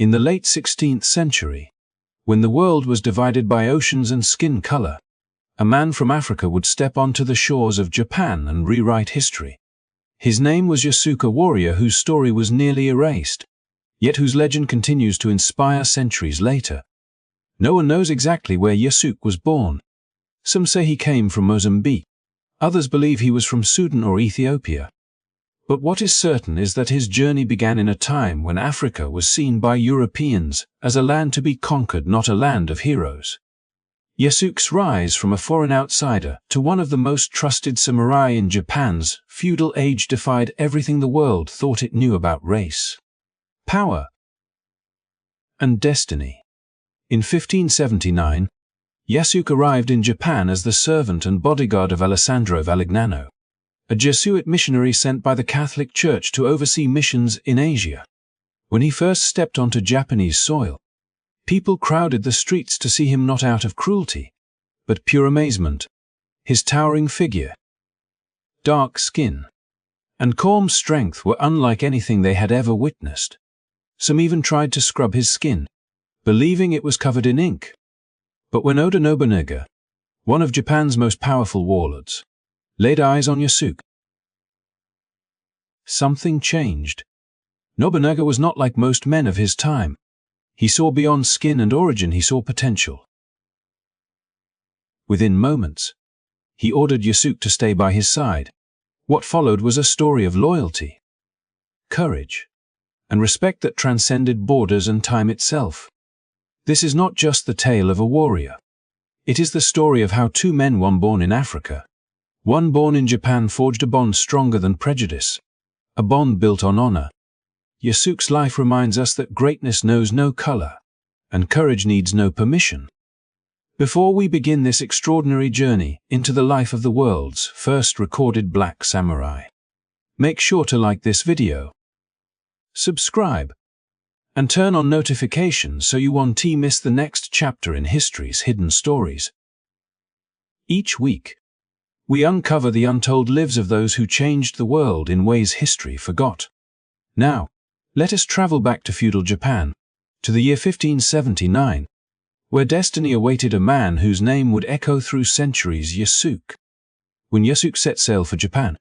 In the late 16th century, when the world was divided by oceans and skin color, a man from Africa would step onto the shores of Japan and rewrite history. His name was Yasuke, a warrior whose story was nearly erased, yet whose legend continues to inspire centuries later. No one knows exactly where Yasuke was born. Some say he came from Mozambique. Others believe he was from Sudan or Ethiopia. But what is certain is that his journey began in a time when Africa was seen by Europeans as a land to be conquered, not a land of heroes. Yasuke's rise from a foreign outsider to one of the most trusted samurai in Japan's feudal age defied everything the world thought it knew about race, power, and destiny. In 1579, Yasuke arrived in Japan as the servant and bodyguard of Alessandro Valignano, a Jesuit missionary sent by the Catholic Church to oversee missions in Asia. When he first stepped onto Japanese soil, people crowded the streets to see him, not out of cruelty, but pure amazement. His towering figure, dark skin, and calm strength were unlike anything they had ever witnessed. Some even tried to scrub his skin, believing it was covered in ink. But when Oda Nobunaga, one of Japan's most powerful warlords, laid eyes on Yasuke, something changed. Nobunaga was not like most men of his time. He saw beyond skin and origin, he saw potential. Within moments, he ordered Yasuke to stay by his side. What followed was a story of loyalty, courage, and respect that transcended borders and time itself. This is not just the tale of a warrior. It is the story of how two men, one born in Africa, one born in Japan, forged a bond stronger than prejudice, a bond built on honor. Yasuke's life reminds us that greatness knows no color, and courage needs no permission. Before we begin this extraordinary journey into the life of the world's first recorded black samurai, make sure to like this video, subscribe, and turn on notifications so you won't miss the next chapter in history's hidden stories. Each week, we uncover the untold lives of those who changed the world in ways history forgot. Now, let us travel back to feudal Japan, to the year 1579, where destiny awaited a man whose name would echo through centuries: Yasuke. When Yasuke set sail for Japan,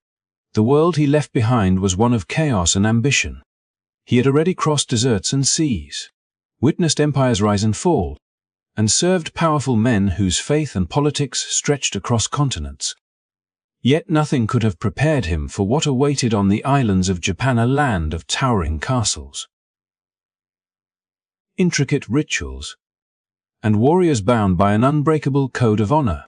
the world he left behind was one of chaos and ambition. He had already crossed deserts and seas, witnessed empires rise and fall, and served powerful men whose faith and politics stretched across continents. Yet nothing could have prepared him for what awaited on the islands of Japan, a land of towering castles, intricate rituals, and warriors bound by an unbreakable code of honor.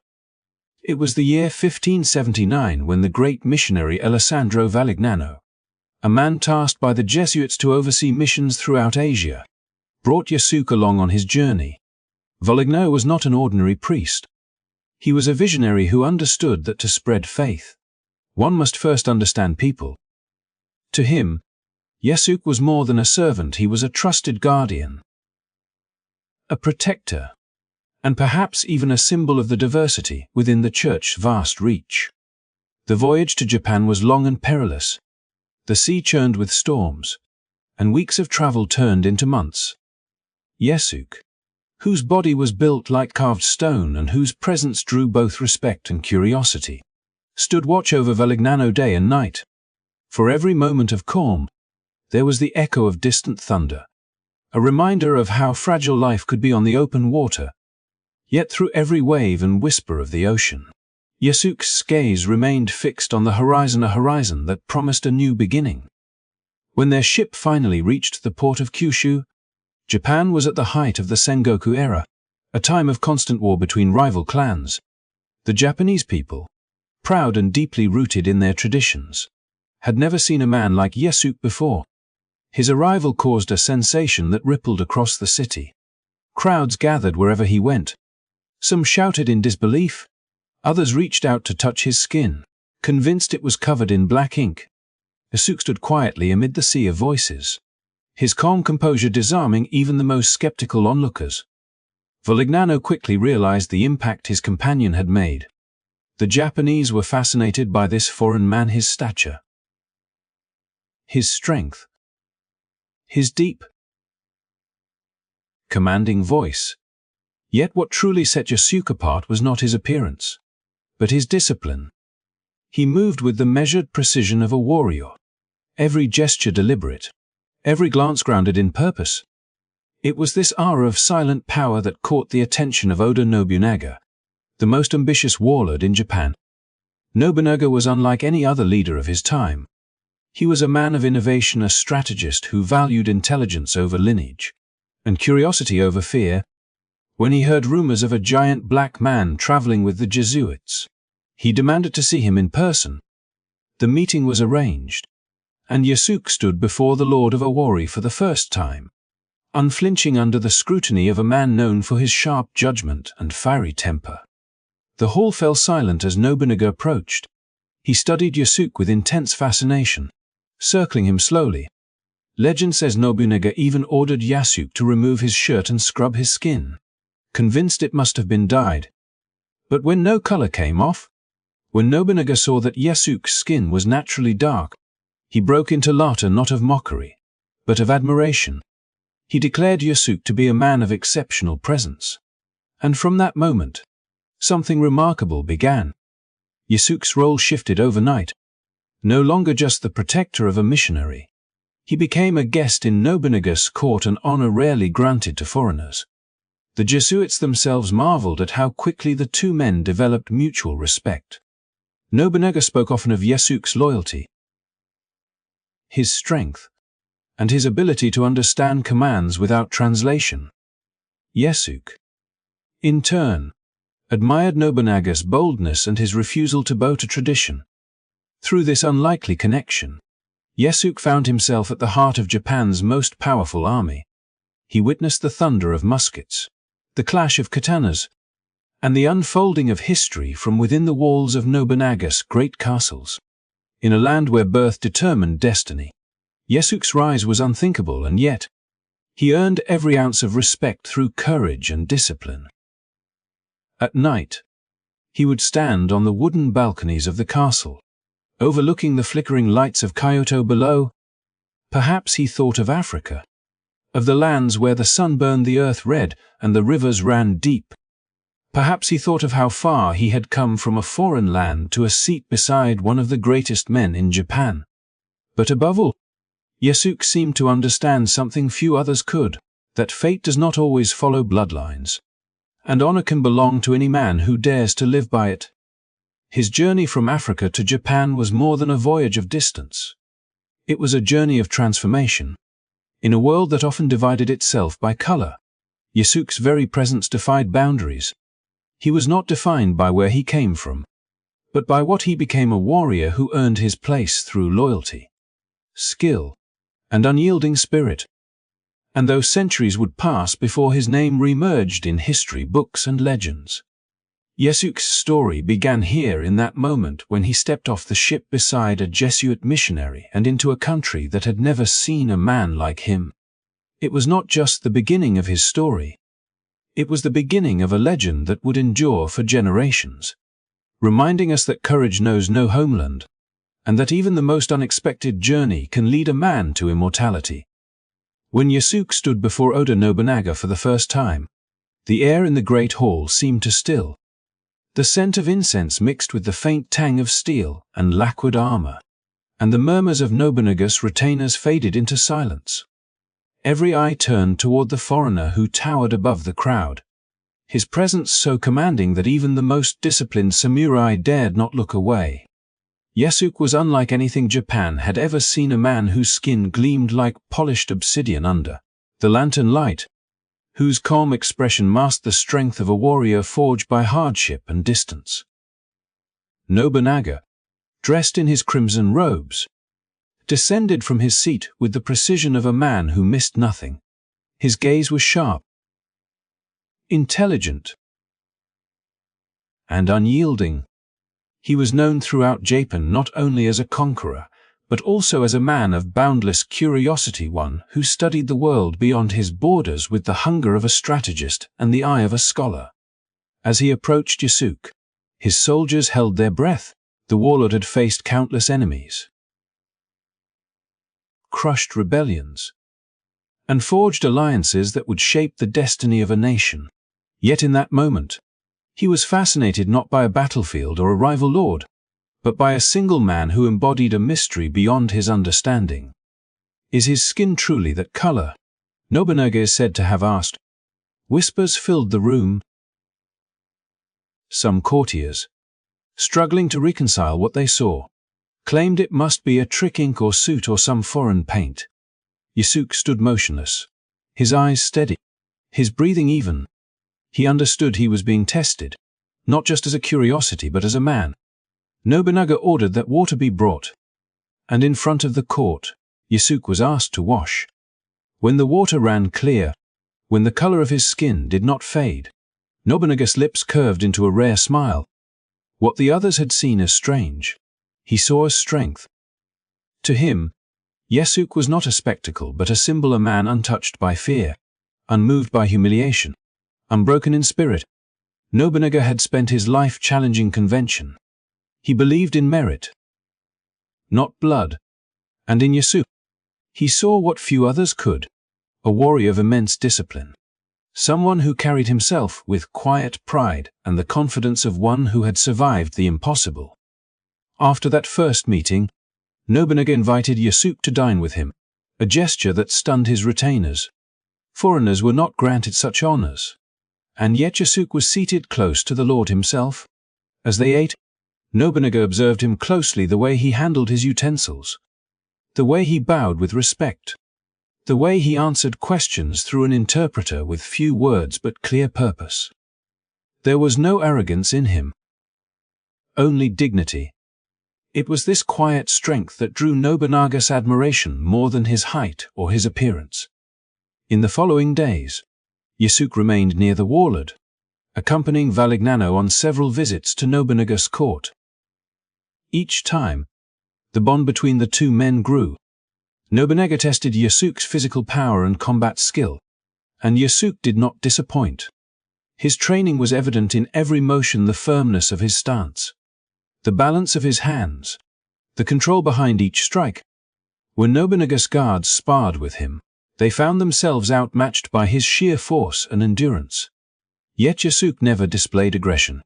It was the year 1579 when the great missionary Alessandro Valignano, a man tasked by the Jesuits to oversee missions throughout Asia, brought Yasuke along on his journey. Valignano was not an ordinary priest. He was a visionary who understood that to spread faith, one must first understand people. To him, Yasuke was more than a servant. He was a trusted guardian, a protector, and perhaps even a symbol of the diversity within the Church's vast reach. The voyage to Japan was long and perilous. The sea churned with storms, and weeks of travel turned into months. Yasuke, whose body was built like carved stone and whose presence drew both respect and curiosity, stood watch over Valignano day and night. For every moment of calm, there was the echo of distant thunder, a reminder of how fragile life could be on the open water. Yet through every wave and whisper of the ocean, Yasuke's gaze remained fixed on the horizon, a horizon that promised a new beginning. When their ship finally reached the port of Kyushu, Japan was at the height of the Sengoku era, a time of constant war between rival clans. The Japanese people, proud and deeply rooted in their traditions, had never seen a man like Yasuke before. His arrival caused a sensation that rippled across the city. Crowds gathered wherever he went. Some shouted in disbelief. Others reached out to touch his skin, convinced it was covered in black ink. Yasuke stood quietly amid the sea of voices, his calm composure disarming even the most skeptical onlookers. Valignano quickly realized the impact his companion had made. The Japanese were fascinated by this foreign man: his stature, his strength, his deep, commanding voice. Yet what truly set Yasuke apart was not his appearance, but his discipline. He moved with the measured precision of a warrior, every gesture deliberate, every glance grounded in purpose. It was this aura of silent power that caught the attention of Oda Nobunaga, the most ambitious warlord in Japan. Nobunaga was unlike any other leader of his time. He was a man of innovation, a strategist who valued intelligence over lineage, and curiosity over fear. When he heard rumors of a giant black man traveling with the Jesuits, he demanded to see him in person. The meeting was arranged, and Yasuke stood before the Lord of Owari for the first time, unflinching under the scrutiny of a man known for his sharp judgment and fiery temper. The hall fell silent as Nobunaga approached. He studied Yasuke with intense fascination, circling him slowly. Legend says Nobunaga even ordered Yasuke to remove his shirt and scrub his skin, convinced it must have been dyed. But when no color came off, when Nobunaga saw that Yasuke's skin was naturally dark, he broke into laughter, not of mockery, but of admiration. He declared Yasuke to be a man of exceptional presence. And from that moment, something remarkable began. Yasuke's role shifted overnight. No longer just the protector of a missionary, he became a guest in Nobunaga's court, an honor rarely granted to foreigners. The Jesuits themselves marveled at how quickly the two men developed mutual respect. Nobunaga spoke often of Yasuke's loyalty, his strength, and his ability to understand commands without translation. Yasuke, in turn, admired Nobunaga's boldness and his refusal to bow to tradition. Through this unlikely connection, Yasuke found himself at the heart of Japan's most powerful army. He witnessed the thunder of muskets, the clash of katanas, and the unfolding of history from within the walls of Nobunaga's great castles. In a land where birth determined destiny, Yasuke's rise was unthinkable, and yet he earned every ounce of respect through courage and discipline. At night, he would stand on the wooden balconies of the castle, overlooking the flickering lights of Kyoto below. Perhaps he thought of Africa, of the lands where the sun burned the earth red and the rivers ran deep. Perhaps he thought of how far he had come from a foreign land to a seat beside one of the greatest men in Japan. But above all, Yasuke seemed to understand something few others could, that fate does not always follow bloodlines, and honor can belong to any man who dares to live by it. His journey from Africa to Japan was more than a voyage of distance. It was a journey of transformation. In a world that often divided itself by color, Yasuke's very presence defied boundaries. He was not defined by where he came from, but by what he became, a warrior who earned his place through loyalty, skill, and unyielding spirit. And though centuries would pass before his name re-emerged in history books and legends, Yasuke's story began here, in that moment when he stepped off the ship beside a Jesuit missionary and into a country that had never seen a man like him. It was not just the beginning of his story. It was the beginning of a legend that would endure for generations, reminding us that courage knows no homeland, and that even the most unexpected journey can lead a man to immortality. When Yasuke stood before Oda Nobunaga for the first time, the air in the great hall seemed to still. The scent of incense mixed with the faint tang of steel and lacquered armor, and the murmurs of Nobunaga's retainers faded into silence. Every eye turned toward the foreigner who towered above the crowd, his presence so commanding that even the most disciplined samurai dared not look away. Yasuke was unlike anything Japan had ever seen, a man whose skin gleamed like polished obsidian under the lantern light, whose calm expression masked the strength of a warrior forged by hardship and distance. Nobunaga, dressed in his crimson robes, descended from his seat with the precision of a man who missed nothing. His gaze was sharp, intelligent, and unyielding. He was known throughout Japan not only as a conqueror, but also as a man of boundless curiosity, one who studied the world beyond his borders with the hunger of a strategist and the eye of a scholar. As he approached Yasuke, his soldiers held their breath. The warlord had faced countless enemies, crushed rebellions, and forged alliances that would shape the destiny of a nation. Yet in that moment, he was fascinated not by a battlefield or a rival lord, but by a single man who embodied a mystery beyond his understanding. Is his skin truly that color? Nobunaga is said to have asked. Whispers filled the room. Some courtiers, struggling to reconcile what they saw, claimed it must be a trick ink or soot or some foreign paint. Yasuke stood motionless, his eyes steady, his breathing even. He understood he was being tested, not just as a curiosity but as a man. Nobunaga ordered that water be brought, and in front of the court, Yasuke was asked to wash. When the water ran clear, when the color of his skin did not fade, Nobunaga's lips curved into a rare smile. What the others had seen as strange, he saw as strength. To him, Yasuke was not a spectacle but a symbol, a man untouched by fear, unmoved by humiliation, unbroken in spirit. Nobunaga had spent his life challenging convention. He believed in merit, not blood, and in Yasuke, he saw what few others could, a warrior of immense discipline, someone who carried himself with quiet pride and the confidence of one who had survived the impossible. After that first meeting, Nobunaga invited Yasuke to dine with him, a gesture that stunned his retainers. Foreigners were not granted such honors, and yet Yasuke was seated close to the lord himself. As they ate, Nobunaga observed him closely, the way he handled his utensils, the way he bowed with respect, the way he answered questions through an interpreter with few words but clear purpose. There was no arrogance in him, only dignity. It was this quiet strength that drew Nobunaga's admiration more than his height or his appearance. In the following days, Yasuke remained near the warlord, accompanying Valignano on several visits to Nobunaga's court. Each time, the bond between the two men grew. Nobunaga tested Yasuke's physical power and combat skill, and Yasuke did not disappoint. His training was evident in every motion, the firmness of his stance, the balance of his hands, the control behind each strike. When Nobunaga's guards sparred with him, they found themselves outmatched by his sheer force and endurance. Yet Yasuke never displayed aggression.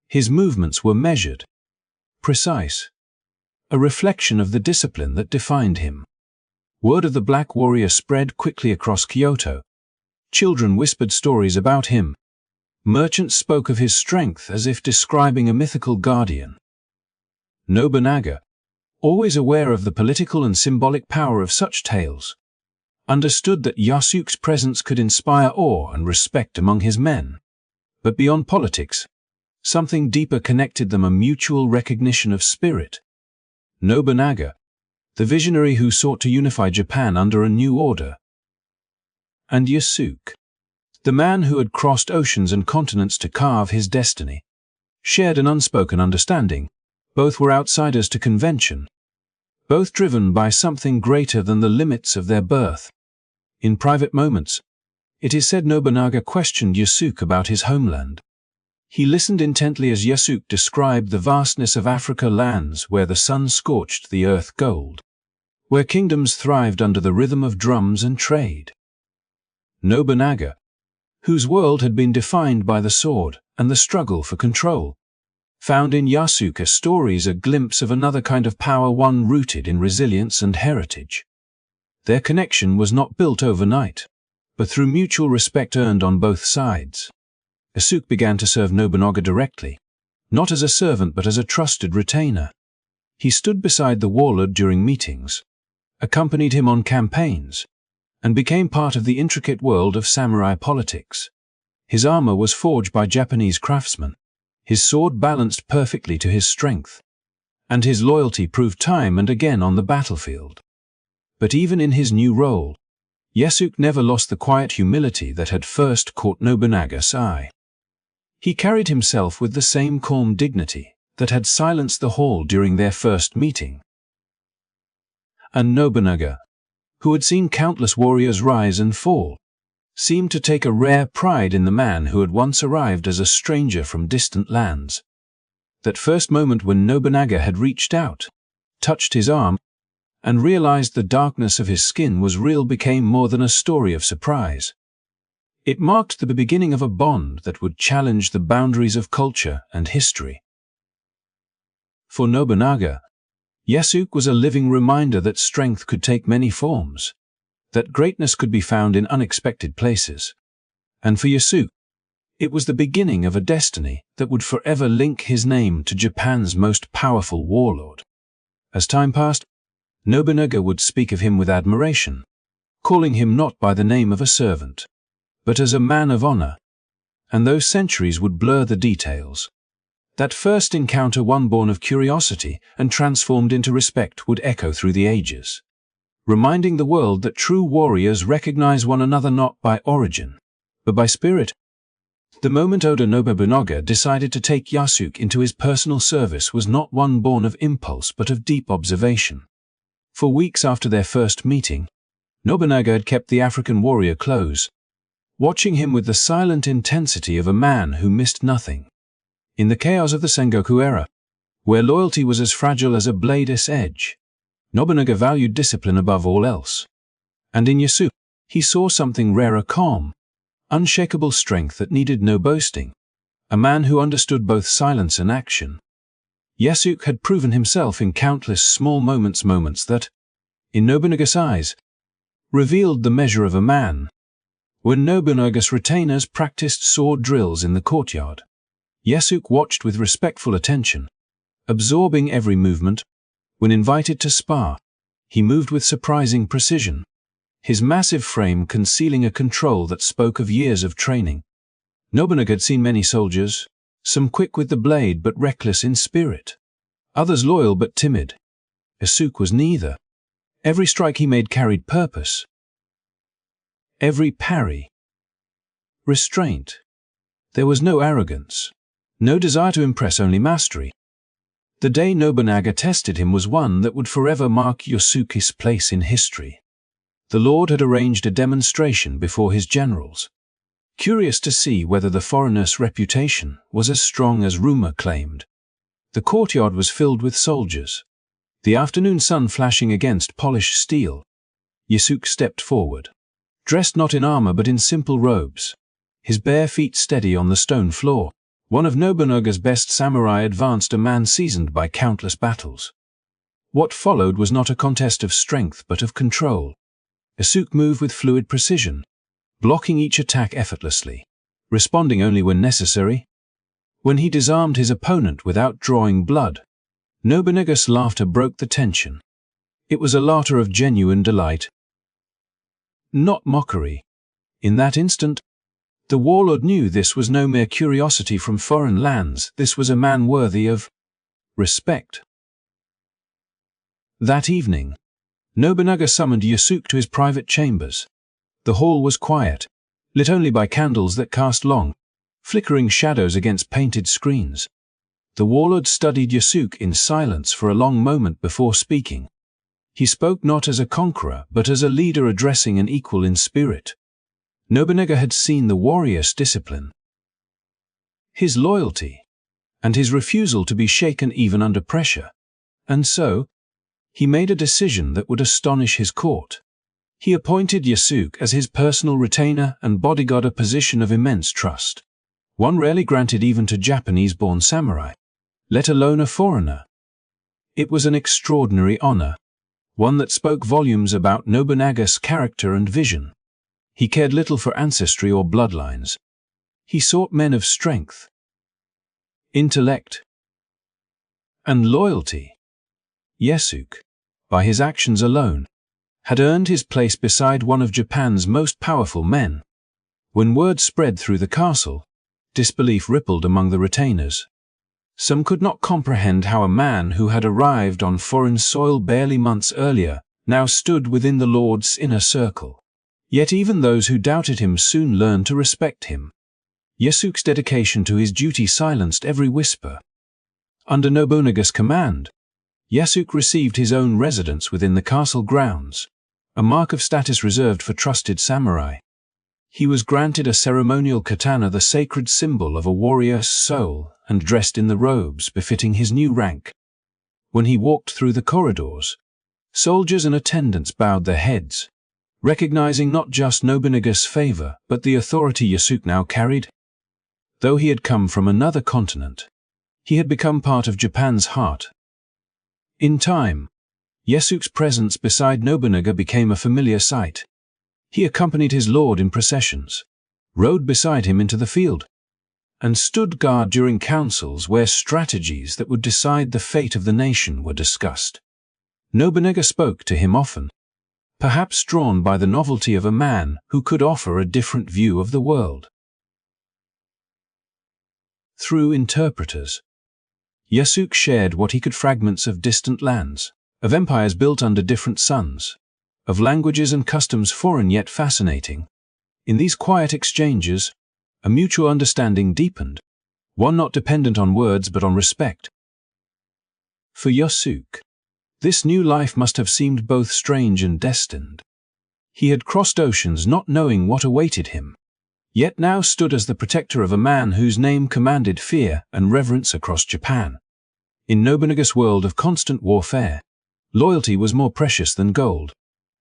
His movements were measured, precise, a reflection of the discipline that defined him. Word of the Black Warrior spread quickly across Kyoto. Children whispered stories about him. Merchants spoke of his strength as if describing a mythical guardian. Nobunaga, always aware of the political and symbolic power of such tales, understood that Yasuke's presence could inspire awe and respect among his men. But beyond politics, something deeper connected them, a mutual recognition of spirit. Nobunaga, the visionary who sought to unify Japan under a new order, and Yasuke, the man who had crossed oceans and continents to carve his destiny, shared an unspoken understanding. Both were outsiders to convention, both driven by something greater than the limits of their birth. In private moments, it is said Nobunaga questioned Yasuke about his homeland. He listened intently as Yasuke described the vastness of Africa, lands where the sun scorched the earth gold, where kingdoms thrived under the rhythm of drums and trade. Nobunaga, whose world had been defined by the sword and the struggle for control, found in Yasuke's stories a glimpse of another kind of power, one rooted in resilience and heritage. Their connection was not built overnight, but through mutual respect earned on both sides. Yasuke began to serve Nobunaga directly, not as a servant but as a trusted retainer. He stood beside the warlord during meetings, accompanied him on campaigns, and became part of the intricate world of samurai politics. His armor was forged by Japanese craftsmen, his sword balanced perfectly to his strength, and his loyalty proved time and again on the battlefield. But even in his new role, Yasuke never lost the quiet humility that had first caught Nobunaga's eye. He carried himself with the same calm dignity that had silenced the hall during their first meeting. And Nobunaga, who had seen countless warriors rise and fall, seemed to take a rare pride in the man who had once arrived as a stranger from distant lands. That first moment when Nobunaga had reached out, touched his arm, and realized the darkness of his skin was real became more than a story of surprise. It marked the beginning of a bond that would challenge the boundaries of culture and history. For Nobunaga, Yasuke was a living reminder that strength could take many forms, that greatness could be found in unexpected places. And for Yasuke, it was the beginning of a destiny that would forever link his name to Japan's most powerful warlord. As time passed, Nobunaga would speak of him with admiration, calling him not by the name of a servant, but as a man of honor. And those centuries would blur the details. That first encounter, one born of curiosity and transformed into respect, would echo through the ages, reminding the world that true warriors recognize one another not by origin, but by spirit. The moment Oda Nobunaga decided to take Yasuke into his personal service was not one born of impulse but of deep observation. For weeks after their first meeting, Nobunaga had kept the African warrior close, watching him with the silent intensity of a man who missed nothing. In the chaos of the Sengoku era, where loyalty was as fragile as a blade's edge, Nobunaga valued discipline above all else. And in Yasuke, he saw something rare: a calm, unshakable strength that needed no boasting, a man who understood both silence and action. Yasuke had proven himself in countless small moments that, in Nobunaga's eyes, revealed the measure of a man. When Nobunaga's retainers practiced sword drills in the courtyard, Yasuke watched with respectful attention, absorbing every movement. When invited to spar, he moved with surprising precision, his massive frame concealing a control that spoke of years of training. Nobunaga had seen many soldiers, some quick with the blade but reckless in spirit, others loyal but timid. Yasuke was neither. Every strike he made carried purpose. Every parry, restraint. There was no arrogance, no desire to impress, only mastery. The day Nobunaga tested him was one that would forever mark Yasuke's place in history. The Lord had arranged a demonstration before his generals, curious to see whether the foreigner's reputation was as strong as rumor claimed. The courtyard was filled with soldiers, the afternoon sun flashing against polished steel. Yasuke stepped forward, dressed not in armor but in simple robes, his bare feet steady on the stone floor. One of Nobunaga's best samurai advanced, a man seasoned by countless battles. What followed was not a contest of strength but of control. Yasuke moved with fluid precision, blocking each attack effortlessly, responding only when necessary. When he disarmed his opponent without drawing blood, Nobunaga's laughter broke the tension. It was a laughter of genuine delight, not mockery. In that instant, the warlord knew this was no mere curiosity from foreign lands. This was a man worthy of respect. That evening, Nobunaga summoned Yasuke to his private chambers. The hall was quiet, lit only by candles that cast long, flickering shadows against painted screens. The warlord studied Yasuke in silence for a long moment before speaking. He spoke not as a conqueror but as a leader addressing an equal in spirit. Nobunaga had seen the warrior's discipline, his loyalty, and his refusal to be shaken even under pressure. And so, he made a decision that would astonish his court. He appointed Yasuke as his personal retainer and bodyguard, a position of immense trust, one rarely granted even to Japanese-born samurai, let alone a foreigner. It was an extraordinary honor, one that spoke volumes about Nobunaga's character and vision. He cared little for ancestry or bloodlines. He sought men of strength, intellect, and loyalty. Yasuke, by his actions alone, had earned his place beside one of Japan's most powerful men. When word spread through the castle, disbelief rippled among the retainers. Some could not comprehend how a man who had arrived on foreign soil barely months earlier now stood within the Lord's inner circle. Yet even those who doubted him soon learned to respect him. Yasuke's dedication to his duty silenced every whisper. Under Nobunaga's command, Yasuke received his own residence within the castle grounds, a mark of status reserved for trusted samurai. He was granted a ceremonial katana, the sacred symbol of a warrior's soul, and dressed in the robes befitting his new rank. When he walked through the corridors, Soldiers and attendants bowed their heads, recognizing not just Nobunaga's favor, but the authority Yasuke now carried. Though he had come from another continent, he had become part of Japan's heart. In time, Yasuke's presence beside Nobunaga became a familiar sight. He accompanied his lord in processions, rode beside him into the field, and stood guard during councils where strategies that would decide the fate of the nation were discussed. Nobunaga spoke to him often, perhaps drawn by the novelty of a man who could offer a different view of the world. Through interpreters, Yasuke shared what he could: fragments of distant lands, of empires built under different suns, of languages and customs foreign yet fascinating. In these quiet exchanges, a mutual understanding deepened, one not dependent on words but on respect. For Yasuke, this new life must have seemed both strange and destined. He had crossed oceans not knowing what awaited him, yet now stood as the protector of a man whose name commanded fear and reverence across Japan. In Nobunaga's world of constant warfare, loyalty was more precious than gold,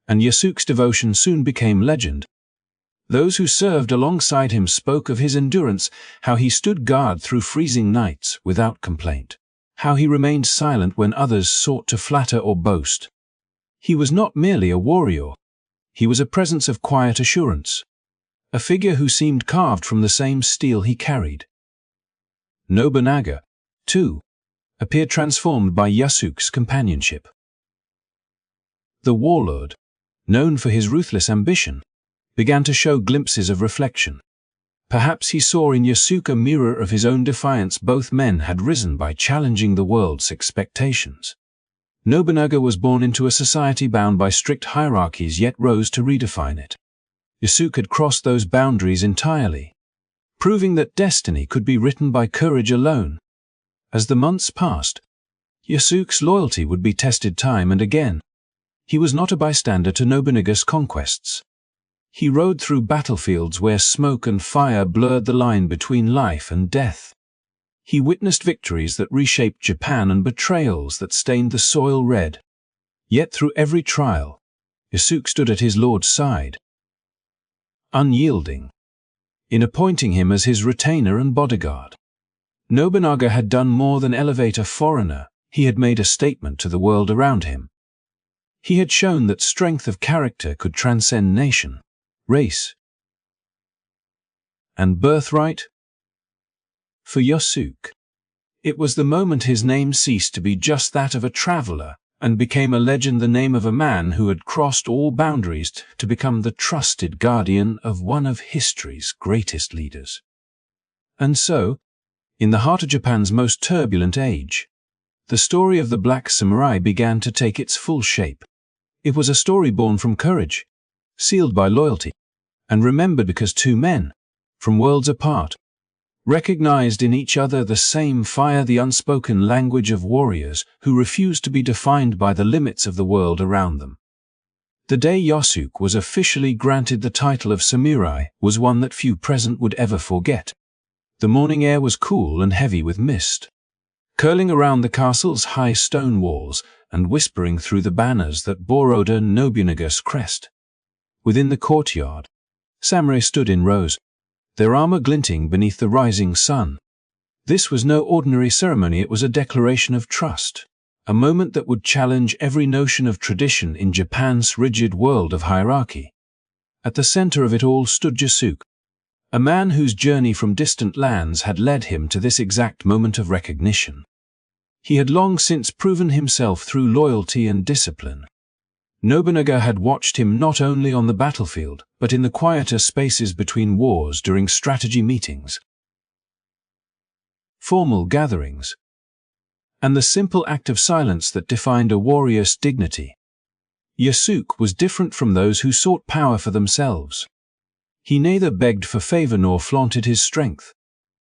and Yasuke's devotion soon became legend. Those who served alongside him spoke of his endurance, how he stood guard through freezing nights without complaint, how he remained silent when others sought to flatter or boast. He was not merely a warrior, he was a presence of quiet assurance, a figure who seemed carved from the same steel he carried. Nobunaga, too, appeared transformed by Yasuke's companionship. The warlord, known for his ruthless ambition, began to show glimpses of reflection. Perhaps he saw in Yasuke a mirror of his own defiance. Both men had risen by challenging the world's expectations. Nobunaga was born into a society bound by strict hierarchies yet rose to redefine it. Yasuke had crossed those boundaries entirely, proving that destiny could be written by courage alone. As the months passed, Yasuke's loyalty would be tested time and again. He was not a bystander to Nobunaga's conquests. He rode through battlefields where smoke and fire blurred the line between life and death. He witnessed victories that reshaped Japan and betrayals that stained the soil red. Yet through every trial, Yasuke stood at his lord's side, unyielding, in appointing him as his retainer and bodyguard. Nobunaga had done more than elevate a foreigner. He had made a statement to the world around him. He had shown that strength of character could transcend nation, race, and birthright. For Yasuke, it was the moment his name ceased to be just that of a traveler and became a legend, the name of a man who had crossed all boundaries to become the trusted guardian of one of history's greatest leaders. And so, in the heart of Japan's most turbulent age, the story of the Black Samurai began to take its full shape. It was a story born from courage, sealed by loyalty, and remembered because two men, from worlds apart, recognized in each other the same fire, the unspoken language of warriors who refused to be defined by the limits of the world around them. The day Yasuke was officially granted the title of samurai was one that few present would ever forget. The morning air was cool and heavy with mist, curling around the castle's high stone walls and whispering through the banners that bore Oda Nobunaga's crest. Within the courtyard, samurai stood in rows, their armor glinting beneath the rising sun. This was no ordinary ceremony, it was a declaration of trust, a moment that would challenge every notion of tradition in Japan's rigid world of hierarchy. At the center of it all stood Yasuke, a man whose journey from distant lands had led him to this exact moment of recognition. He had long since proven himself through loyalty and discipline. Nobunaga had watched him not only on the battlefield, but in the quieter spaces between wars, during strategy meetings, formal gatherings, and the simple act of silence that defined a warrior's dignity. Yasuke was different from those who sought power for themselves. He neither begged for favor nor flaunted his strength.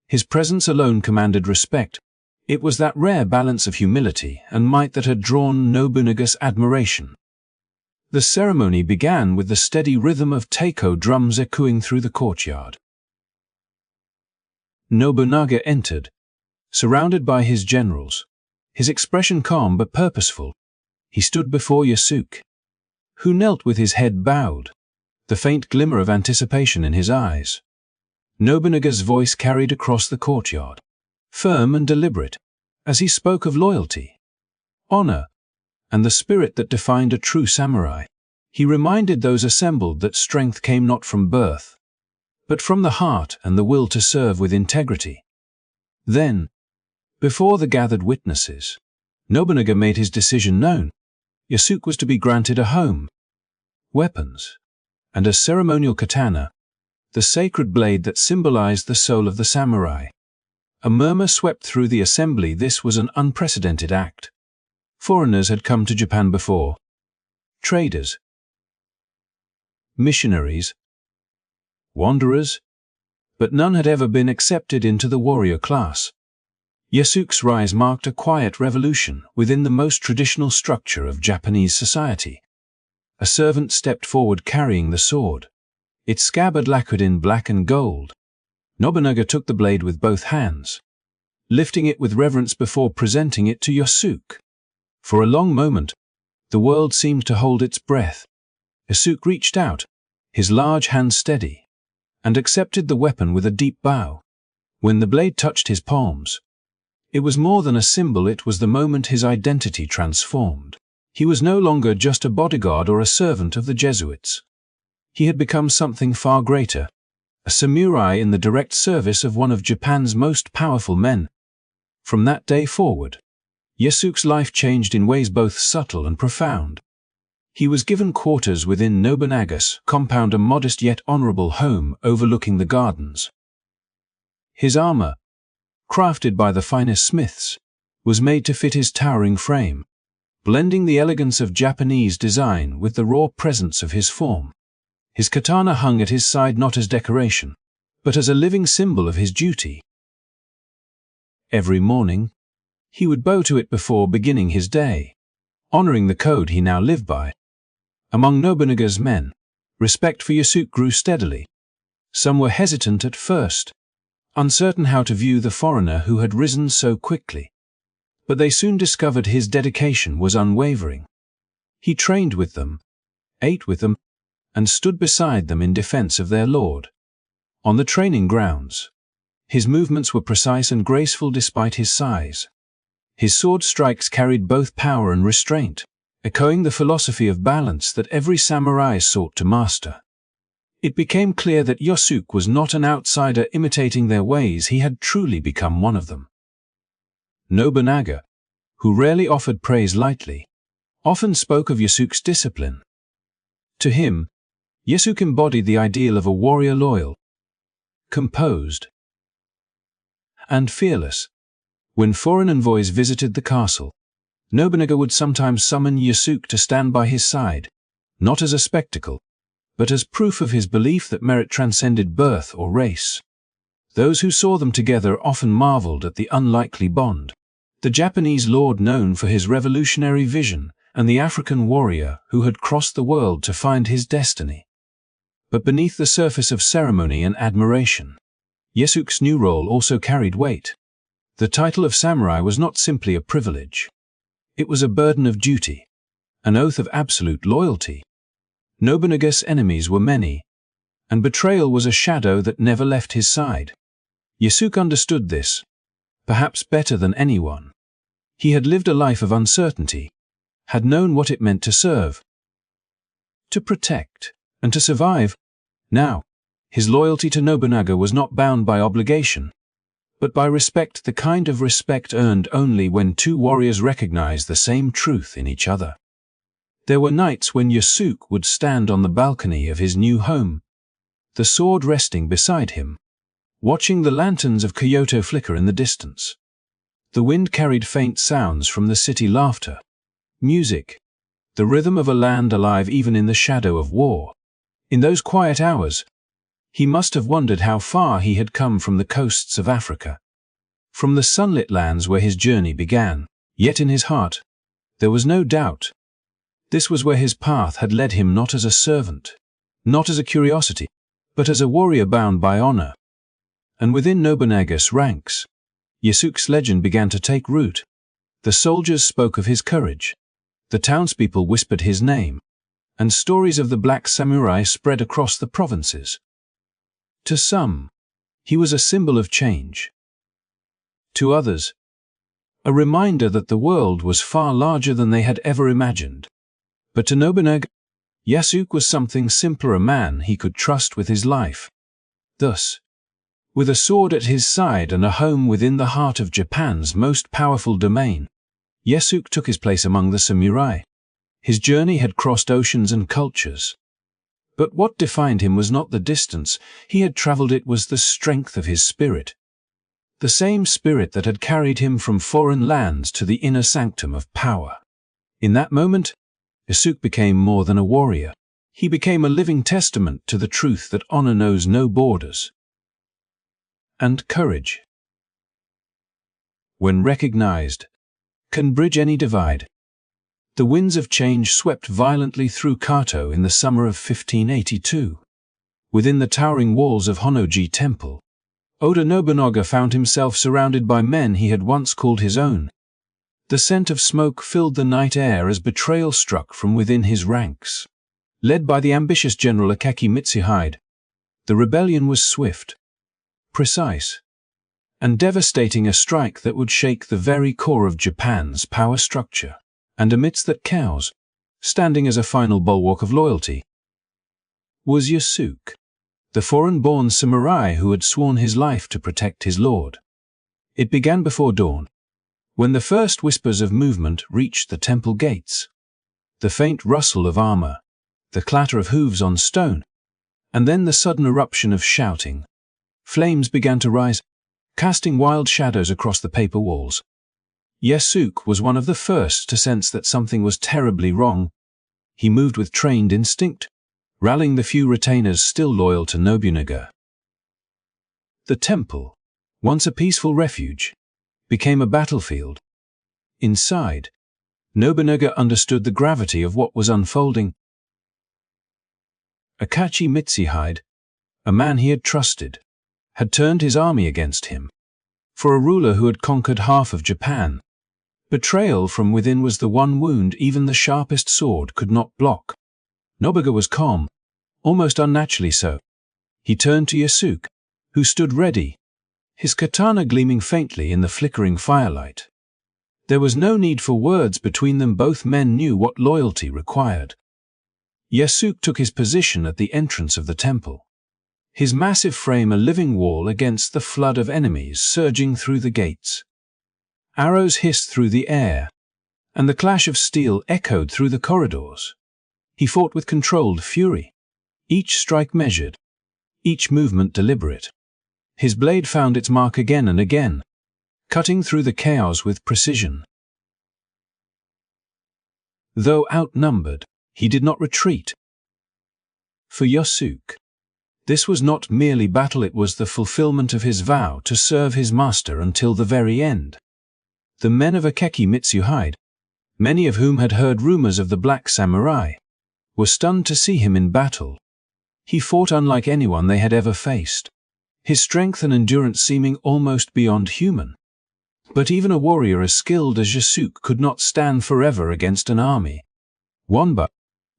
His presence alone commanded respect. It was that rare balance of humility and might that had drawn Nobunaga's admiration. The ceremony began with the steady rhythm of taiko drums echoing through the courtyard. Nobunaga entered, surrounded by his generals, his expression calm but purposeful. he stood before Yasuke, who knelt with his head bowed, the faint glimmer of anticipation in his eyes. Nobunaga's voice carried across the courtyard, firm and deliberate, as he spoke of loyalty, honor, and the spirit that defined a true samurai. He reminded those assembled that strength came not from birth, but from the heart and the will to serve with integrity. Then, before the gathered witnesses, Nobunaga made his decision known. Yasuke was to be granted a home, weapons, and a ceremonial katana, the sacred blade that symbolized the soul of the samurai. A murmur swept through the assembly. This was an unprecedented act. Foreigners had come to Japan before. Traders, missionaries, wanderers, but none had ever been accepted into the warrior class. Yasuke's rise marked a quiet revolution within the most traditional structure of Japanese society. A servant stepped forward carrying the sword, its scabbard lacquered in black and gold. Nobunaga took the blade with both hands, lifting it with reverence before presenting it to Yasuke. For a long moment, the world seemed to hold its breath. Yasuke reached out, his large hand steady, and accepted the weapon with a deep bow. When the blade touched his palms, it was more than a symbol. It was the moment his identity transformed. He was no longer just a bodyguard or a servant of the Jesuits. He had become something far greater, a samurai in the direct service of one of Japan's most powerful men. From that day forward, Yasuke's life changed in ways both subtle and profound. He was given quarters within Nobunaga's compound, a modest yet honorable home overlooking the gardens. His armor, crafted by the finest smiths, was made to fit his towering frame, blending the elegance of Japanese design with the raw presence of his form. His katana hung at his side not as decoration, but as a living symbol of his duty. Every morning, he would bow to it before beginning his day, honoring the code he now lived by. Among Nobunaga's men, respect for Yasuke grew steadily. Some were hesitant at first, uncertain how to view the foreigner who had risen so quickly. But they soon discovered his dedication was unwavering. He trained with them, ate with them, and stood beside them in defense of their lord. On the training grounds, his movements were precise and graceful despite his size. His sword strikes carried both power and restraint, echoing the philosophy of balance that every samurai sought to master. It became clear that Yasuke was not an outsider imitating their ways. He had truly become one of them. Nobunaga, who rarely offered praise lightly, often spoke of Yasuke's discipline. To him, Yasuke embodied the ideal of a warrior loyal, composed, and fearless. When foreign envoys visited the castle, Nobunaga would sometimes summon Yasuke to stand by his side, not as a spectacle, but as proof of his belief that merit transcended birth or race. Those who saw them together often marveled at the unlikely bond. The Japanese lord known for his revolutionary vision, and the African warrior who had crossed the world to find his destiny. But beneath the surface of ceremony and admiration, Yasuke's new role also carried weight. The title of samurai was not simply a privilege. It was a burden of duty, an oath of absolute loyalty. Nobunaga's enemies were many, and betrayal was a shadow that never left his side. Yasuke understood this, perhaps better than anyone. He had lived a life of uncertainty, had known what it meant to serve, to protect, and to survive. Now, his loyalty to Nobunaga was not bound by obligation, but by respect, the kind of respect earned only when two warriors recognize the same truth in each other. There were nights when Yasuke would stand on the balcony of his new home, the sword resting beside him, watching the lanterns of Kyoto flicker in the distance. The wind carried faint sounds from the city, laughter, music, the rhythm of a land alive even in the shadow of war. In those quiet hours, he must have wondered how far he had come from the coasts of Africa, from the sunlit lands where his journey began. Yet in his heart, there was no doubt. This was where his path had led him, not as a servant, not as a curiosity, but as a warrior bound by honor. And within Nobunaga's ranks, Yasuke's legend began to take root. The soldiers spoke of his courage, The townspeople whispered his name, and stories of the black samurai spread across the provinces. To some, he was a symbol of change. To others, a reminder that the world was far larger than they had ever imagined. But to Nobunaga, Yasuke was something simpler, a man he could trust with his life. Thus, with a sword at his side and a home within the heart of Japan's most powerful domain, Yasuke took his place among the samurai. His journey had crossed oceans and cultures. But what defined him was not the distance he had traveled, it was the strength of his spirit. The same spirit that had carried him from foreign lands to the inner sanctum of power. In that moment, Yasuke became more than a warrior. He became a living testament to the truth that honor knows no borders. And courage, when recognized, can bridge any divide. The winds of change swept violently through Kato in the summer of 1582. Within the towering walls of Honnoji Temple, Oda Nobunaga found himself surrounded by men he had once called his own. The scent of smoke filled the night air as betrayal struck from within his ranks. Led by the ambitious general Akechi Mitsuhide, the rebellion was swift, precise, and devastating, a strike that would shake the very core of Japan's power structure. And amidst that chaos, standing as a final bulwark of loyalty, was Yasuke, the foreign-born samurai who had sworn his life to protect his lord. It began before dawn, when the first whispers of movement reached the temple gates. The faint rustle of armor, the clatter of hooves on stone, and then the sudden eruption of shouting. Flames began to rise, casting wild shadows across the paper walls. Yasuke was one of the first to sense that something was terribly wrong. He moved with trained instinct, rallying the few retainers still loyal to Nobunaga. The temple, once a peaceful refuge, became a battlefield. Inside, Nobunaga understood the gravity of what was unfolding. Akechi Mitsuhide, a man he had trusted, had turned his army against him. For a ruler who had conquered half of Japan, betrayal from within was the one wound even the sharpest sword could not block. Nobunaga was calm, almost unnaturally so. He turned to Yasuke, who stood ready, his katana gleaming faintly in the flickering firelight. There was no need for words between them, both men knew what loyalty required. Yasuke took his position at the entrance of the temple, his massive frame a living wall against the flood of enemies surging through the gates. Arrows hissed through the air, and the clash of steel echoed through the corridors. He fought with controlled fury, each strike measured, each movement deliberate. His blade found its mark again and again, cutting through the chaos with precision. Though outnumbered, he did not retreat. For Yasuke, this was not merely battle, it was the fulfillment of his vow to serve his master until the very end. The men of Akechi Mitsuhide, many of whom had heard rumors of the black samurai, were stunned to see him in battle. He fought unlike anyone they had ever faced, his strength and endurance seeming almost beyond human. But even a warrior as skilled as Yasuke could not stand forever against an army. One by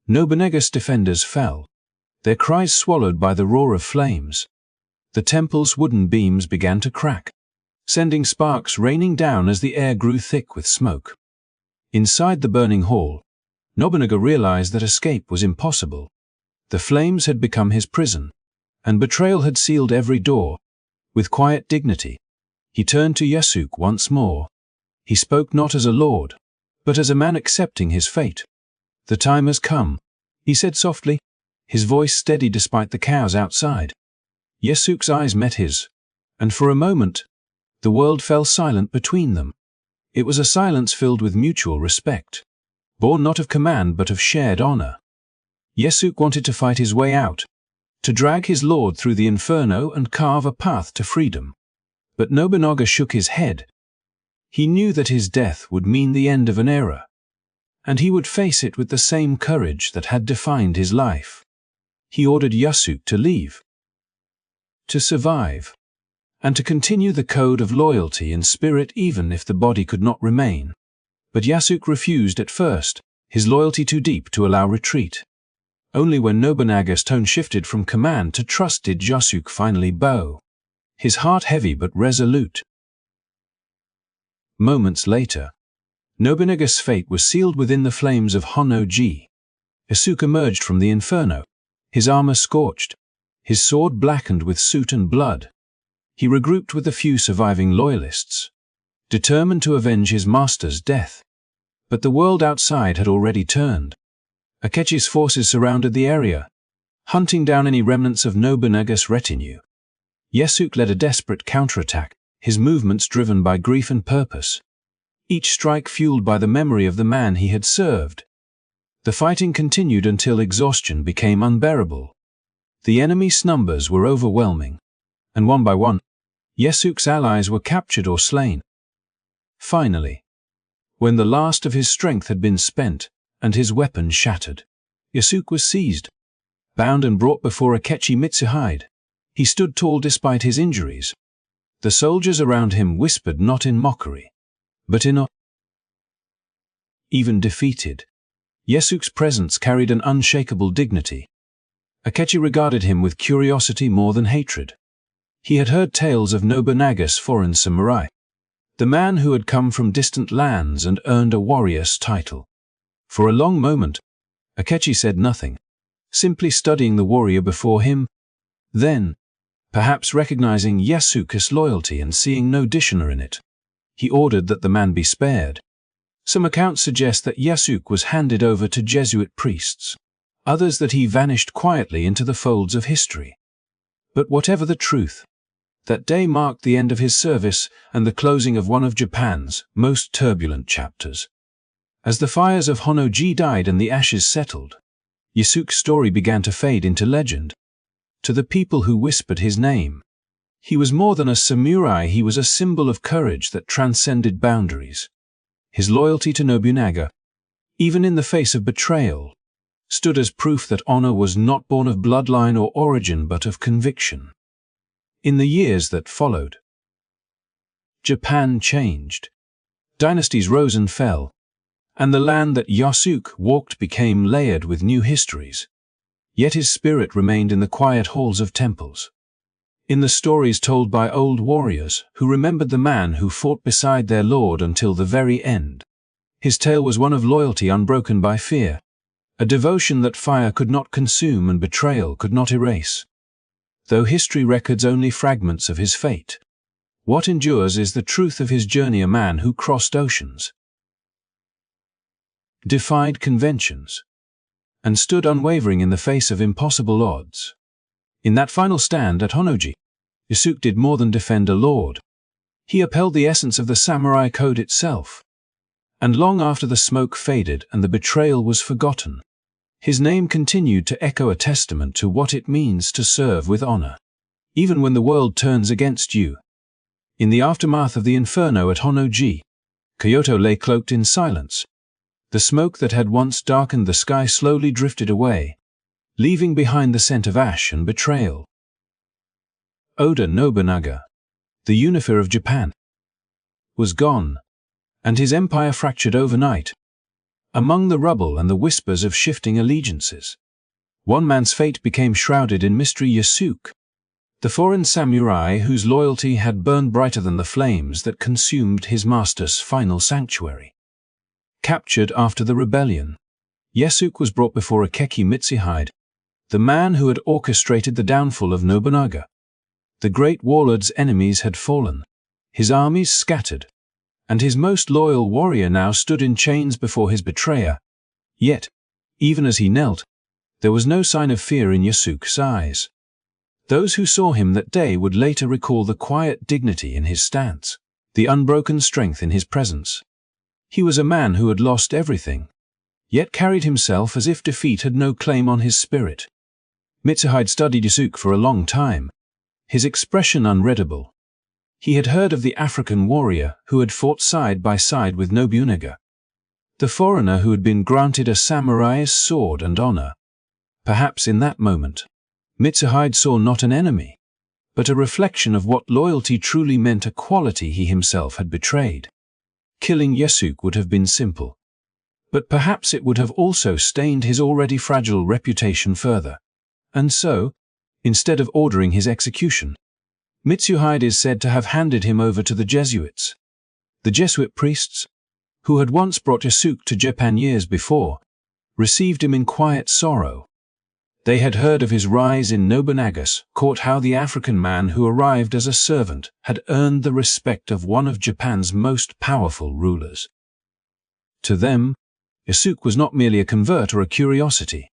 Nobunaga's defenders fell, their cries swallowed by the roar of flames. The temple's wooden beams began to crack, sending sparks raining down as the air grew thick with smoke. Inside the burning hall, Nobunaga realized that escape was impossible. The flames had become his prison, and betrayal had sealed every door. With quiet dignity, he turned to Yasuke once more. He spoke not as a lord, but as a man accepting his fate. "The time has come," he said softly, his voice steady despite the chaos outside. Yasuke's eyes met his, and for a moment, the world fell silent between them. It was a silence filled with mutual respect, born not of command but of shared honor. Yasuke wanted to fight his way out, to drag his lord through the inferno and carve a path to freedom. But Nobunaga shook his head. He knew that his death would mean the end of an era, and he would face it with the same courage that had defined his life. He ordered Yasuke to leave, to survive, and to continue the code of loyalty in spirit even if the body could not remain. But Yasuke refused at first. his loyalty too deep to allow retreat. Only when Nobunaga's tone shifted from command to trust did Yasuke finally bow, his heart heavy but resolute. Moments later, Nobunaga's fate was sealed within the flames of Honnoji. Yasuke emerged from the inferno, his armor scorched, his sword blackened with soot and blood. He regrouped with the few surviving loyalists, determined to avenge his master's death. But the world outside had already turned. Akechi's forces surrounded the area, hunting down any remnants of Nobunaga's retinue. Yasuke led a desperate counterattack, his movements driven by grief and purpose, each strike fueled by the memory of the man he had served. The fighting continued until exhaustion became unbearable. The enemy's numbers were overwhelming, and one by one, Yasuke's allies were captured or slain. Finally, when the last of his strength had been spent and his weapon shattered, Yasuke was seized, bound and brought before Akechi Mitsuhide. He stood tall despite his injuries. The soldiers around him whispered not in mockery, but in awe. Even defeated, Yasuke's presence carried an unshakable dignity. Akechi regarded him with curiosity more than hatred. He had heard tales of Nobunaga's foreign samurai, the man who had come from distant lands and earned a warrior's title. For a long moment, Akechi said nothing, simply studying the warrior before him. Then, perhaps recognizing Yasuke's loyalty and seeing no dishonor in it, he ordered that the man be spared. Some accounts suggest that Yasuke was handed over to Jesuit priests, others that he vanished quietly into the folds of history. But whatever the truth, that day marked the end of his service and the closing of one of Japan's most turbulent chapters. As the fires of Honnoji died and the ashes settled, Yasuke's story began to fade into legend. To the people who whispered his name, he was more than a samurai, he was a symbol of courage that transcended boundaries. His loyalty to Nobunaga, even in the face of betrayal, stood as proof that honor was not born of bloodline or origin but of conviction. In the years that followed, Japan changed. Dynasties rose and fell, and the land that Yasuke walked became layered with new histories. Yet his spirit remained in the quiet halls of temples, in the stories told by old warriors who remembered the man who fought beside their lord until the very end. His tale was one of loyalty unbroken by fear, a devotion that fire could not consume and betrayal could not erase. Though history records only fragments of his fate, what endures is the truth of his journey, a man who crossed oceans, defied conventions, and stood unwavering in the face of impossible odds. In that final stand at Honnoji, Yasuke did more than defend a lord. He upheld the essence of the samurai code itself. And long after the smoke faded and the betrayal was forgotten, his name continued to echo, a testament to what it means to serve with honor, even when the world turns against you. In the aftermath of the inferno at Honnoji, Kyoto lay cloaked in silence. The smoke that had once darkened the sky slowly drifted away, leaving behind the scent of ash and betrayal. Oda Nobunaga, the unifier of Japan, was gone, and his empire fractured overnight. Among the rubble and the whispers of shifting allegiances, one man's fate became shrouded in mystery: Yasuke, the foreign samurai whose loyalty had burned brighter than the flames that consumed his master's final sanctuary. Captured after the rebellion, Yasuke was brought before Akechi Mitsuhide, the man who had orchestrated the downfall of Nobunaga. The great warlord's enemies had fallen, his armies scattered, and his most loyal warrior now stood in chains before his betrayer. Yet, even as he knelt, there was no sign of fear in Yasuke's eyes. Those who saw him that day would later recall the quiet dignity in his stance, the unbroken strength in his presence. He was a man who had lost everything, yet carried himself as if defeat had no claim on his spirit. Mitsuhide studied Yasuke for a long time, his expression unreadable. He had heard of the African warrior who had fought side by side with Nobunaga, the foreigner who had been granted a samurai's sword and honor. Perhaps in that moment, Mitsuhide saw not an enemy, but a reflection of what loyalty truly meant, a quality he himself had betrayed. Killing Yasuke would have been simple, But perhaps it would have also stained his already fragile reputation further. And so, instead of ordering his execution, Mitsuhide is said to have handed him over to the Jesuits. The Jesuit priests, who had once brought Yasuke to Japan years before, received him in quiet sorrow. They had heard of his rise in Nobunaga's court, how the African man who arrived as a servant had earned the respect of one of Japan's most powerful rulers. To them, Yasuke was not merely a convert or a curiosity.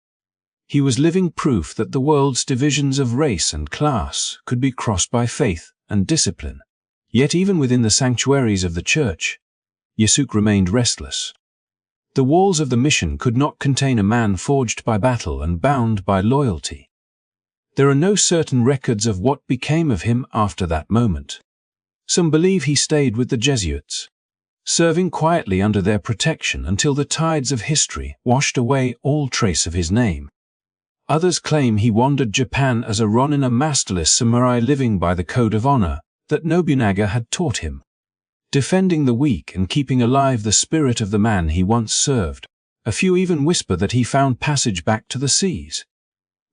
He was living proof that the world's divisions of race and class could be crossed by faith and discipline. Yet even within the sanctuaries of the church, Yasuke remained restless. The walls of the mission could not contain a man forged by battle and bound by loyalty. There are no certain records of what became of him after that moment. Some believe he stayed with the Jesuits, serving quietly under their protection until the tides of history washed away all trace of his name. Others claim he wandered Japan as a ronin, a masterless samurai living by the code of honor that Nobunaga had taught him, defending the weak and keeping alive the spirit of the man he once served. A few even whisper that he found passage back to the seas,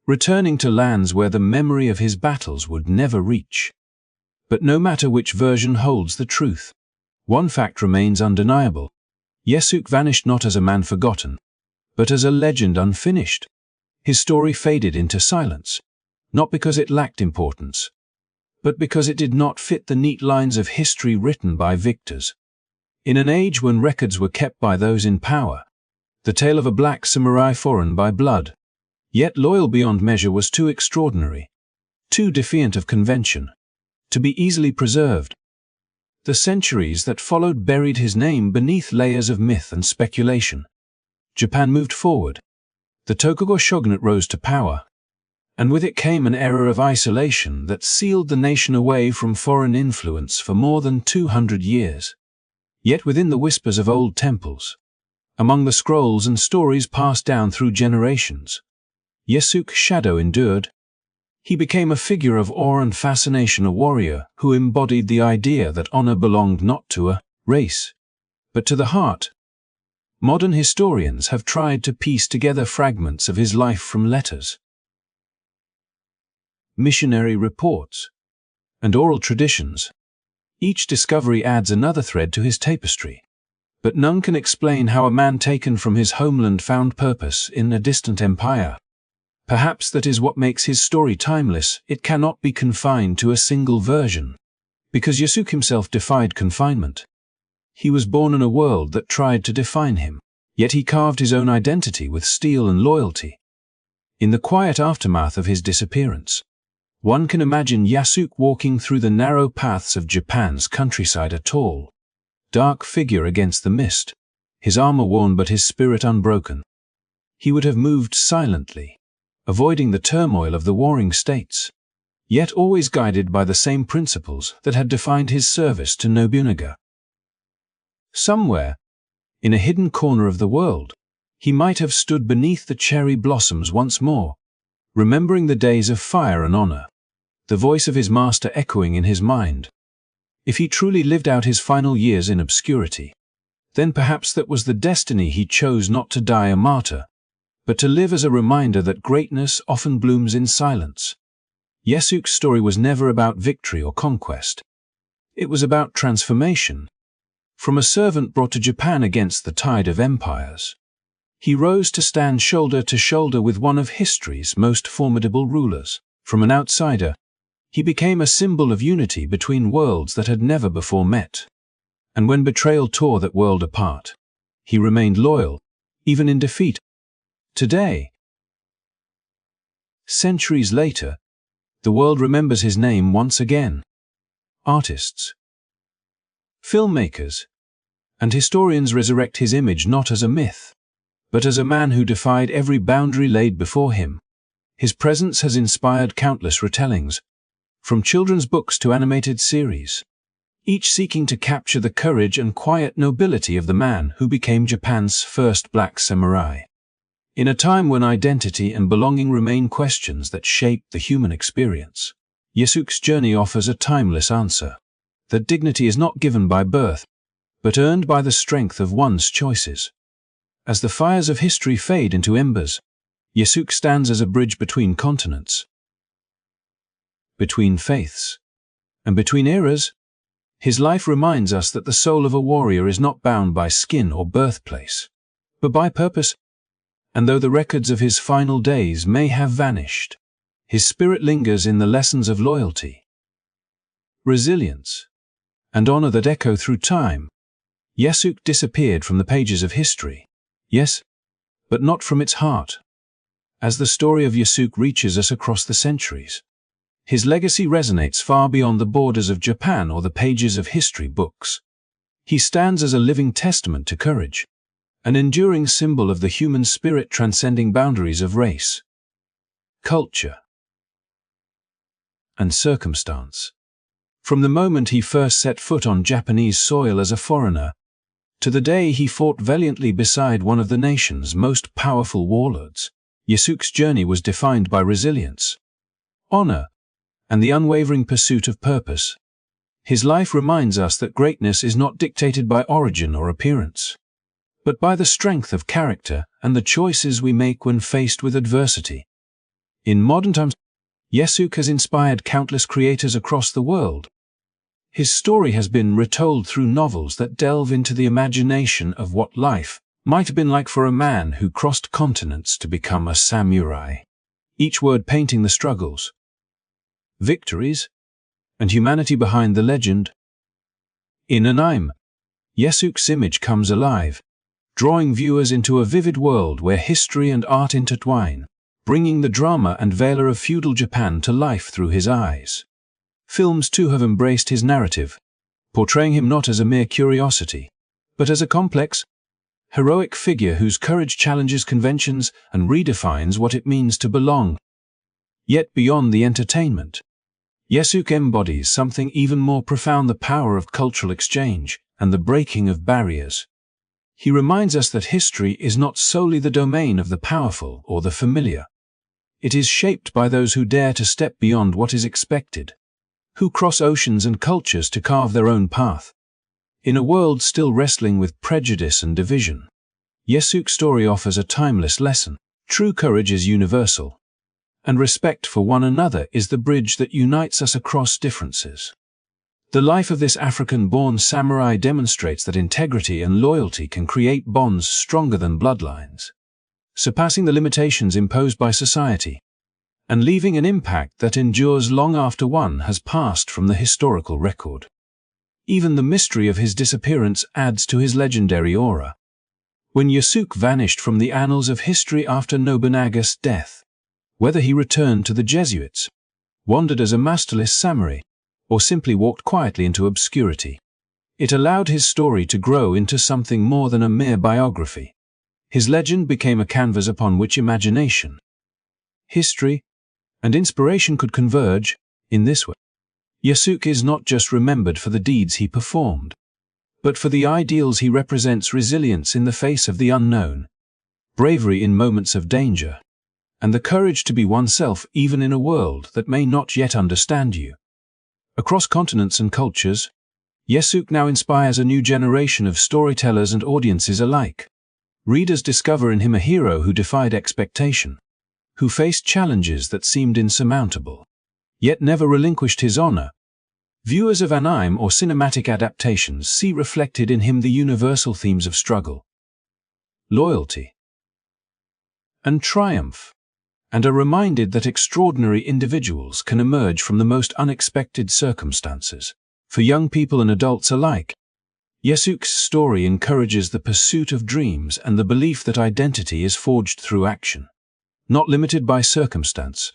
returning to lands where the memory of his battles would never reach. But no matter which version holds the truth, one fact remains undeniable. Yasuke vanished not as a man forgotten, but as a legend unfinished. His story faded into silence, not because it lacked importance, but because it did not fit the neat lines of history written by victors. In an age when records were kept by those in power, the tale of a black samurai foreign by blood, yet loyal beyond measure, was too extraordinary, too defiant of convention, to be easily preserved. The centuries that followed buried his name beneath layers of myth and speculation. Japan moved forward. The Tokugawa shogunate rose to power, and with it came an era of isolation that sealed the nation away from foreign influence for more than 200 years. Yet within the whispers of old temples, among the scrolls and stories passed down through generations, Yasuke's shadow endured. He became a figure of awe and fascination, a warrior who embodied the idea that honor belonged not to a race, but to the heart. Modern historians have tried to piece together fragments of his life from letters, missionary reports, and oral traditions. Each discovery adds another thread to his tapestry, but none can explain how a man taken from his homeland found purpose in a distant empire. Perhaps that is what makes his story timeless. It cannot be confined to a single version, because Yasuke himself defied confinement. He was born in a world that tried to define him, yet he carved his own identity with steel and loyalty. In the quiet aftermath of his disappearance, one can imagine Yasuke walking through the narrow paths of Japan's countryside, a tall, dark figure against the mist, his armor worn but his spirit unbroken. He would have moved silently, avoiding the turmoil of the warring states, yet always guided by the same principles that had defined his service to Nobunaga. Somewhere, in a hidden corner of the world, he might have stood beneath the cherry blossoms once more, remembering the days of fire and honor, the voice of his master echoing in his mind. If he truly lived out his final years in obscurity, then perhaps that was the destiny he chose, not to die a martyr, but to live as a reminder that greatness often blooms in silence. Yasuke's story was never about victory or conquest. It was about transformation. From a servant brought to Japan against the tide of empires, he rose to stand shoulder to shoulder with one of history's most formidable rulers. From an outsider, he became a symbol of unity between worlds that had never before met. And when betrayal tore that world apart, he remained loyal, even in defeat. Today, centuries later, the world remembers his name once again. Artists, filmmakers, and historians resurrect his image not as a myth, but as a man who defied every boundary laid before him. His presence has inspired countless retellings, from children's books to animated series, each seeking to capture the courage and quiet nobility of the man who became Japan's first black samurai. In a time when identity and belonging remain questions that shape the human experience, Yasuke's journey offers a timeless answer: that dignity is not given by birth, but earned by the strength of one's choices. As the fires of history fade into embers, Yasuke stands as a bridge between continents, between faiths, and between eras. His life reminds us that the soul of a warrior is not bound by skin or birthplace, but by purpose, and though the records of his final days may have vanished, his spirit lingers in the lessons of loyalty, resilience, and honor that echo through time. Yasuke disappeared from the pages of history, yes, but not from its heart. As the story of Yasuke reaches us across the centuries, his legacy resonates far beyond the borders of Japan or the pages of history books. He stands as a living testament to courage, an enduring symbol of the human spirit transcending boundaries of race, culture, and circumstance. From the moment he first set foot on Japanese soil as a foreigner, to the day he fought valiantly beside one of the nation's most powerful warlords, Yasuke's journey was defined by resilience, honor, and the unwavering pursuit of purpose. His life reminds us that greatness is not dictated by origin or appearance, but by the strength of character and the choices we make when faced with adversity. In modern times, Yasuke has inspired countless creators across the world. His story has been retold through novels that delve into the imagination of what life might have been like for a man who crossed continents to become a samurai, each word painting the struggles, victories, and humanity behind the legend. In Anime, Yasuke's image comes alive, drawing viewers into a vivid world where history and art intertwine, bringing the drama and valor of feudal Japan to life through his eyes. Films too have embraced his narrative, portraying him not as a mere curiosity, but as a complex, heroic figure whose courage challenges conventions and redefines what it means to belong. Yet beyond the entertainment, Yasuke embodies something even more profound: the power of cultural exchange and the breaking of barriers. He reminds us that history is not solely the domain of the powerful or the familiar. It is shaped by those who dare to step beyond what is expected, who cross oceans and cultures to carve their own path. In a world still wrestling with prejudice and division, Yasuke's story offers a timeless lesson. True courage is universal, and respect for one another is the bridge that unites us across differences. The life of this African-born samurai demonstrates that integrity and loyalty can create bonds stronger than bloodlines, surpassing the limitations imposed by society, and leaving an impact that endures long after one has passed from the historical record. Even the mystery of his disappearance adds to his legendary aura. When Yasuke vanished from the annals of history after Nobunaga's death, whether he returned to the Jesuits, wandered as a masterless samurai, or simply walked quietly into obscurity, it allowed his story to grow into something more than a mere biography. His legend became a canvas upon which imagination, history, and inspiration could converge. In this way, Yasuke is not just remembered for the deeds he performed, but for the ideals he represents: resilience in the face of the unknown, bravery in moments of danger, and the courage to be oneself even in a world that may not yet understand you. Across continents and cultures, Yasuke now inspires a new generation of storytellers and audiences alike. Readers discover in him a hero who defied expectation, who faced challenges that seemed insurmountable, yet never relinquished his honor. Viewers of anime or cinematic adaptations see reflected in him the universal themes of struggle, loyalty, and triumph, and are reminded that extraordinary individuals can emerge from the most unexpected circumstances. For young people and adults alike, Yasuke's story encourages the pursuit of dreams and the belief that identity is forged through action, not limited by circumstance.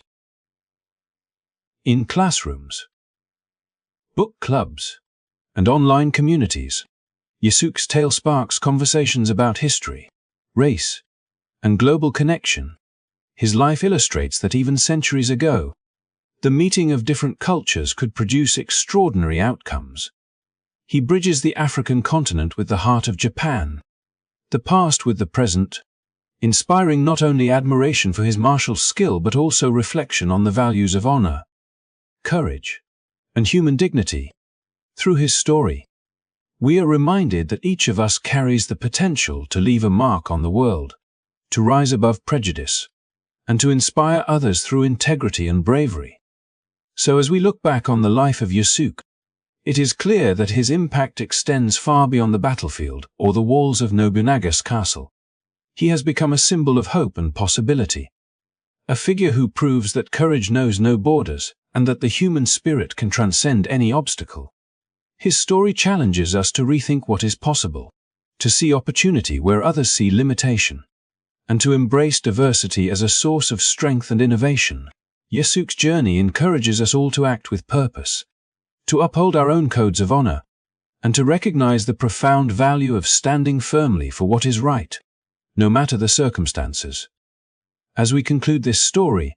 In classrooms, book clubs, and online communities, Yasuke's tale sparks conversations about history, race, and global connection. His life illustrates that even centuries ago, the meeting of different cultures could produce extraordinary outcomes. He bridges the African continent with the heart of Japan, the past with the present, inspiring not only admiration for his martial skill but also reflection on the values of honor, courage, and human dignity. Through his story, we are reminded that each of us carries the potential to leave a mark on the world, to rise above prejudice, and to inspire others through integrity and bravery. So as we look back on the life of Yasuke, it is clear that his impact extends far beyond the battlefield or the walls of Nobunaga's castle. He has become a symbol of hope and possibility, a figure who proves that courage knows no borders and that the human spirit can transcend any obstacle. His story challenges us to rethink what is possible, to see opportunity where others see limitation, and to embrace diversity as a source of strength and innovation. Yasuke's journey encourages us all to act with purpose, to uphold our own codes of honor, and to recognize the profound value of standing firmly for what is right, no matter the circumstances. As we conclude this story,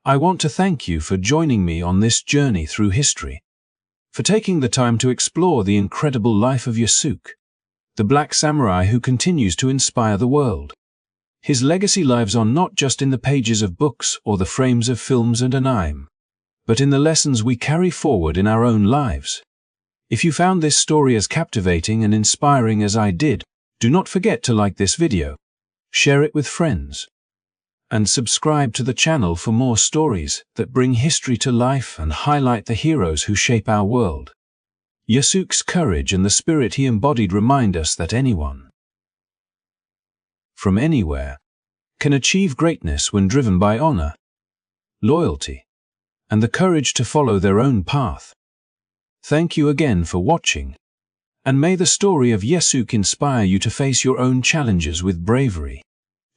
I want to thank you for joining me on this journey through history, for taking the time to explore the incredible life of Yasuke, the black samurai who continues to inspire the world. His legacy lives on not just in the pages of books or the frames of films and anime, but in the lessons we carry forward in our own lives. If you found this story as captivating and inspiring as I did, do not forget to like this video, share it with friends, and subscribe to the channel for more stories that bring history to life and highlight the heroes who shape our world. Yasuke's courage and the spirit he embodied remind us that anyone, from anywhere, can achieve greatness when driven by honor, loyalty, and the courage to follow their own path. Thank you again for watching, and may the story of Yasuke inspire you to face your own challenges with bravery,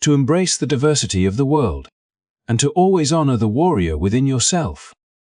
to embrace the diversity of the world, and to always honor the warrior within yourself.